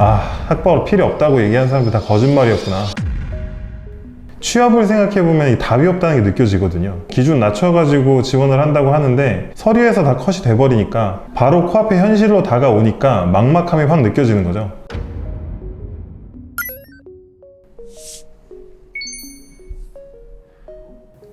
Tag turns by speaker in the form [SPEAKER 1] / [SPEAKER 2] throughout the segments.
[SPEAKER 1] 학벌 필요 없다고 얘기하는 사람들 다 거짓말이었구나. 취업을 생각해보면 답이 없다는 게 느껴지거든요. 기준 낮춰가지고 지원을 한다고 하는데 서류에서 다 컷이 돼버리니까 바로 코앞에 현실로 다가오니까 막막함이 확 느껴지는 거죠.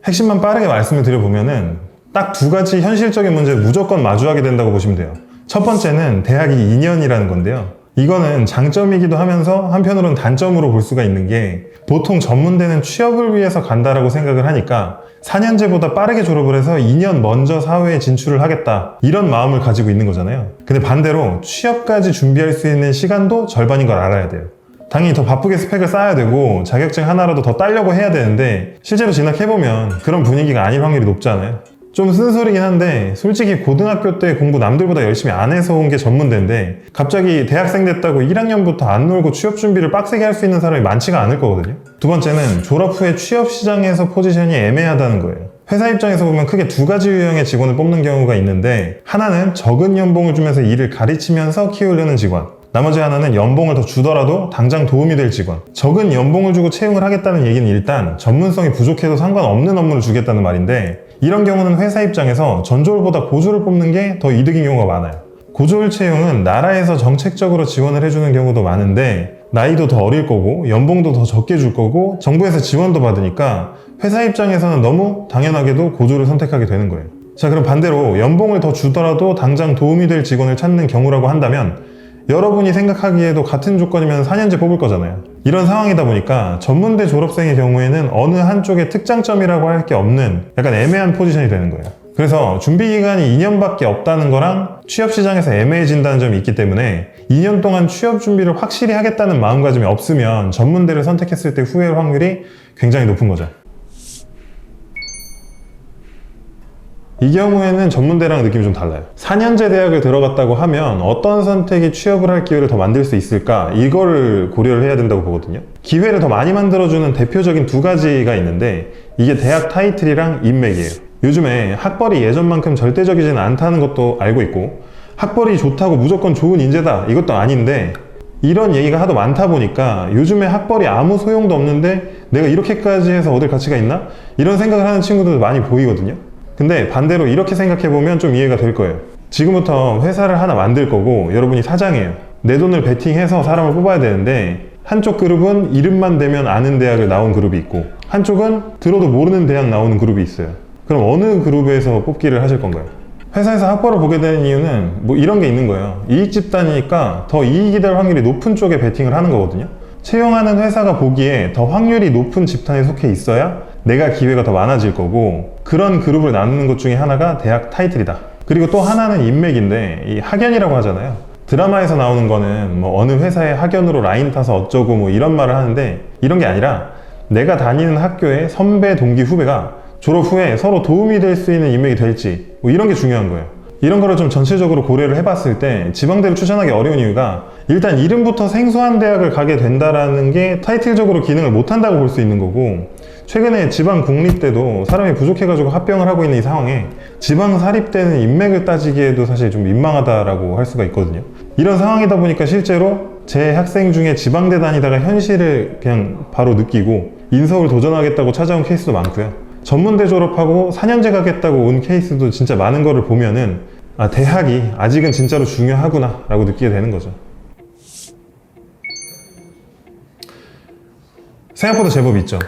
[SPEAKER 1] 핵심만 빠르게 말씀을 드려보면은 딱 두 가지 현실적인 문제를 무조건 마주하게 된다고 보시면 돼요. 첫 번째는 대학이 2년이라는 건데요. 이거는 장점이기도 하면서 한편으로는 단점으로 볼 수가 있는 게 보통 전문대는 취업을 위해서 간다라고 생각을 하니까 4년제보다 빠르게 졸업을 해서 2년 먼저 사회에 진출을 하겠다 이런 마음을 가지고 있는 거잖아요. 근데 반대로 취업까지 준비할 수 있는 시간도 절반인 걸 알아야 돼요. 당연히 더 바쁘게 스펙을 쌓아야 되고 자격증 하나라도 더 따려고 해야 되는데 실제로 진학해보면 그런 분위기가 아닐 확률이 높잖아요. 좀 쓴소리긴 한데 솔직히 고등학교 때 공부 남들보다 열심히 안 해서 온 게 전문대인데 갑자기 대학생 됐다고 1학년부터 안 놀고 취업 준비를 빡세게 할 수 있는 사람이 많지가 않을 거거든요. 두 번째는 졸업 후에 취업 시장에서 포지션이 애매하다는 거예요. 회사 입장에서 보면 크게 두 가지 유형의 직원을 뽑는 경우가 있는데 하나는 적은 연봉을 주면서 일을 가르치면서 키우려는 직원, 나머지 하나는 연봉을 더 주더라도 당장 도움이 될 직원. 적은 연봉을 주고 채용을 하겠다는 얘기는 일단 전문성이 부족해도 상관없는 업무를 주겠다는 말인데 이런 경우는 회사 입장에서 전졸보다 고졸을 뽑는 게 더 이득인 경우가 많아요. 고졸 채용은 나라에서 정책적으로 지원을 해주는 경우도 많은데 나이도 더 어릴 거고 연봉도 더 적게 줄 거고 정부에서 지원도 받으니까 회사 입장에서는 너무 당연하게도 고졸을 선택하게 되는 거예요. 자, 그럼 반대로 연봉을 더 주더라도 당장 도움이 될 직원을 찾는 경우라고 한다면 여러분이 생각하기에도 같은 조건이면 4년제 뽑을 거잖아요. 이런 상황이다 보니까 전문대 졸업생의 경우에는 어느 한쪽의 특장점이라고 할 게 없는 약간 애매한 포지션이 되는 거예요. 그래서 준비기간이 2년밖에 없다는 거랑 취업시장에서 애매해진다는 점이 있기 때문에 2년 동안 취업 준비를 확실히 하겠다는 마음가짐이 없으면 전문대를 선택했을 때 후회할 확률이 굉장히 높은 거죠. 이 경우에는 전문대랑 느낌이 좀 달라요. 4년제 대학을 들어갔다고 하면 어떤 선택이 취업을 할 기회를 더 만들 수 있을까? 이거를 고려를 해야 된다고 보거든요. 기회를 더 많이 만들어주는 대표적인 두 가지가 있는데 이게 대학 타이틀이랑 인맥이에요. 요즘에 학벌이 예전만큼 절대적이지는 않다는 것도 알고 있고 학벌이 좋다고 무조건 좋은 인재다 이것도 아닌데 이런 얘기가 하도 많다 보니까 요즘에 학벌이 아무 소용도 없는데 내가 이렇게까지 해서 얻을 가치가 있나? 이런 생각을 하는 친구들도 많이 보이거든요. 근데 반대로 이렇게 생각해보면 좀 이해가 될 거예요. 지금부터 회사를 하나 만들 거고 여러분이 사장이에요. 내 돈을 베팅해서 사람을 뽑아야 되는데 한쪽 그룹은 이름만 대면 아는 대학을 나온 그룹이 있고 한쪽은 들어도 모르는 대학 나오는 그룹이 있어요. 그럼 어느 그룹에서 뽑기를 하실 건가요? 회사에서 학벌을 보게 되는 이유는 뭐 이런 게 있는 거예요. 이익 집단이니까 더 이익이 될 확률이 높은 쪽에 베팅을 하는 거거든요. 채용하는 회사가 보기에 더 확률이 높은 집단에 속해 있어야 내가 기회가 더 많아질 거고 그런 그룹을 나누는 것 중에 하나가 대학 타이틀이다. 그리고 또 하나는 인맥인데 이 학연이라고 하잖아요. 드라마에서 나오는 거는 뭐 어느 회사에 학연으로 라인 타서 어쩌고 뭐 이런 말을 하는데 이런 게 아니라 내가 다니는 학교의 선배, 동기, 후배가 졸업 후에 서로 도움이 될 수 있는 인맥이 될지 뭐 이런 게 중요한 거예요. 이런 거를 좀 전체적으로 고려를 해봤을 때 지방대를 추천하기 어려운 이유가 일단 이름부터 생소한 대학을 가게 된다라는 게 타이틀적으로 기능을 못한다고 볼 수 있는 거고 최근에 지방 국립대도 사람이 부족해가지고 합병을 하고 있는 이 상황에 지방 사립대는 인맥을 따지기에도 사실 좀 민망하다라고 할 수가 있거든요. 이런 상황이다 보니까 실제로 제 학생 중에 지방대 다니다가 현실을 그냥 바로 느끼고 인서울 도전하겠다고 찾아온 케이스도 많고요. 전문대 졸업하고 4년제 가겠다고 온 케이스도 진짜 많은 거를 보면은 대학이 아직은 진짜로 중요하구나 라고 느끼게 되는 거죠. 생각보다 제법 있죠.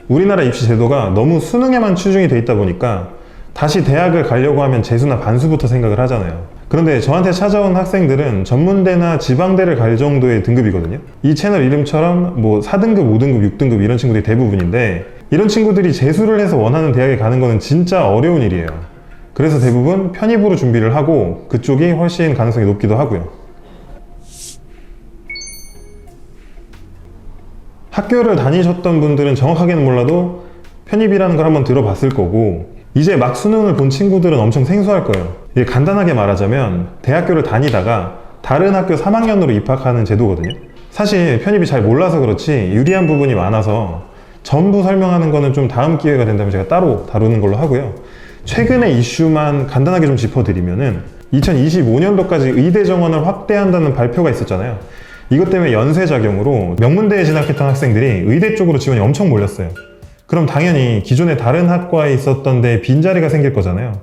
[SPEAKER 1] 우리나라 입시 제도가 너무 수능에만 치중이 돼 있다 보니까 다시 대학을 가려고 하면 재수나 반수부터 생각을 하잖아요. 그런데 저한테 찾아온 학생들은 전문대나 지방대를 갈 정도의 등급이거든요. 이 채널 이름처럼 뭐 4등급, 5등급, 6등급 이런 친구들이 대부분인데 이런 친구들이 재수를 해서 원하는 대학에 가는 거는 진짜 어려운 일이에요. 그래서 대부분 편입으로 준비를 하고 그쪽이 훨씬 가능성이 높기도 하고요. 학교를 다니셨던 분들은 정확하게는 몰라도 편입이라는 걸 한번 들어봤을 거고 이제 막 수능을 본 친구들은 엄청 생소할 거예요. 이게 간단하게 말하자면 대학교를 다니다가 다른 학교 3학년으로 입학하는 제도거든요. 사실 편입이 잘 몰라서 그렇지 유리한 부분이 많아서 전부 설명하는 거는 좀 다음 기회가 된다면 제가 따로 다루는 걸로 하고요. 최근의 이슈만 간단하게 좀 짚어드리면은 2025년도까지 의대 정원을 확대한다는 발표가 있었잖아요. 이것 때문에 연쇄작용으로 명문대에 진학했던 학생들이 의대 쪽으로 지원이 엄청 몰렸어요. 그럼 당연히 기존에 다른 학과에 있었던 데 빈자리가 생길 거잖아요.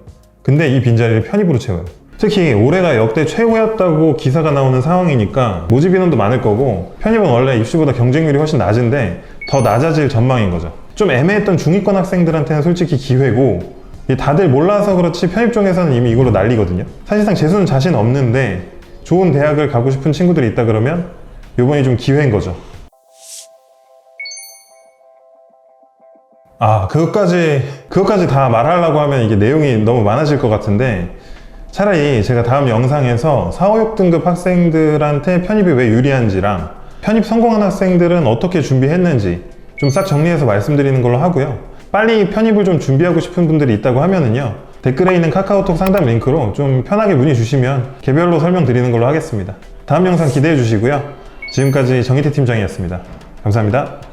[SPEAKER 1] 근데 이 빈자리를 편입으로 채워요. 특히 올해가 역대 최고였다고 기사가 나오는 상황이니까 모집 인원도 많을 거고, 편입은 원래 입시보다 경쟁률이 훨씬 낮은데 더 낮아질 전망인 거죠. 좀 애매했던 중위권 학생들한테는 솔직히 기회고, 다들 몰라서 그렇지 편입 쪽에서는 이미 이걸로 난리거든요. 사실상 재수는 자신 없는데 좋은 대학을 가고 싶은 친구들이 있다 그러면 이번이 좀 기회인 거죠. 그것까지 다 말하려고 하면 이게 내용이 너무 많아질 것 같은데, 차라리 제가 다음 영상에서 4, 5, 6등급 학생들한테 편입이 왜 유리한지랑 편입 성공한 학생들은 어떻게 준비했는지 좀 싹 정리해서 말씀드리는 걸로 하고요. 빨리 편입을 좀 준비하고 싶은 분들이 있다고 하면은요, 댓글에 있는 카카오톡 상담 링크로 좀 편하게 문의 주시면 개별로 설명드리는 걸로 하겠습니다. 다음 영상 기대해 주시고요. 지금까지 정희태 팀장이었습니다. 감사합니다.